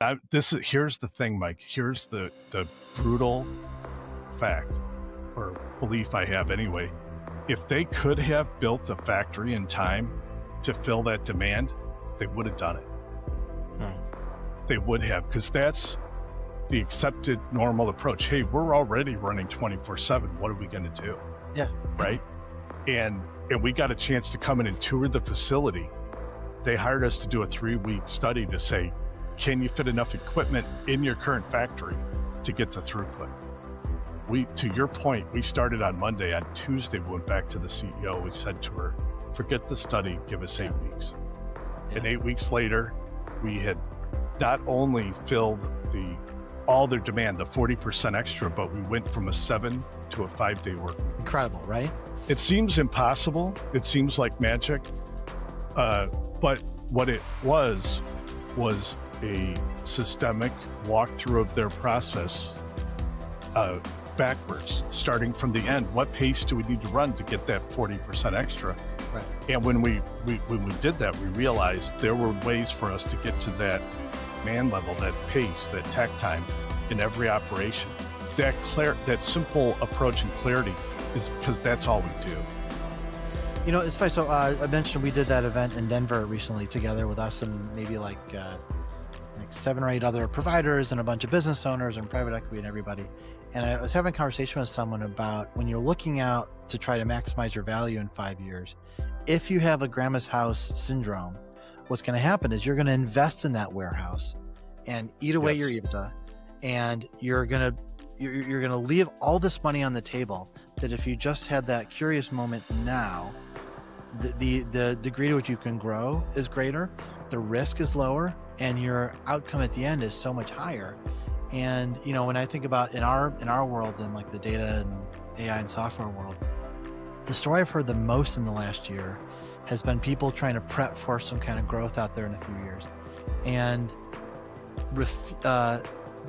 Here's the thing, Mike. Here's the brutal fact or belief I have anyway. If they could have built a factory in time to fill that demand, they would have done it. They would have, because that's the accepted normal approach. Hey, we're already running 24/7. What are we going to do? Yeah. Right. And we got a chance to come in and tour the facility. They hired us to do a 3-week study to say, can you fit enough equipment in your current factory to get the throughput? To your point, we started on Monday. On Tuesday, we went back to the CEO. We said to her, forget the study, give us 8 weeks. Yeah. And 8 weeks later, we had not only filled all their demand, the 40% extra, but we went from a 7 to a 5-day work week. Incredible, right? It seems impossible. It seems like magic. But what it was a systemic walkthrough of their process backwards, starting from the end. What pace do we need to run to get that 40% extra? Right. And when we did that, we realized there were ways for us to get to that man level, that pace, that tech time in every operation. That simple approach and clarity is because that's all we do. You know, it's funny. So I mentioned we did that event in Denver recently together with us and maybe like 7 or 8 other providers and a bunch of business owners and private equity and everybody. And I was having a conversation with someone about when you're looking out to try to maximize your value in 5 years, if you have a grandma's house syndrome, what's going to happen is you're going to invest in that warehouse and eat away your EBITDA, and you're going to leave all this money on the table that if you just had that curious moment now, the degree to which you can grow is greater, the risk is lower, and your outcome at the end is so much higher. And you know, when I think about in our world, in like the data and AI and software world, the story I've heard the most in the last year has been people trying to prep for some kind of growth out there in a few years, and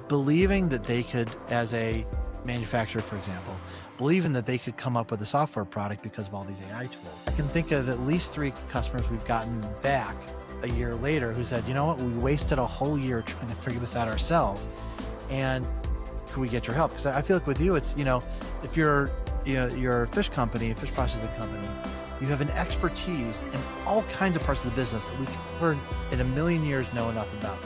believing that they could, as a manufacturer, for example, believing that they could come up with a software product because of all these AI tools. I can think of at least 3 customers we've gotten back a year later who said, you know what, we wasted a whole year trying to figure this out ourselves, and could we get your help? Because I feel like with you, it's, you know, if you're a fish company, a fish processing company, you have an expertise in all kinds of parts of the business that we could never in a million years know enough about.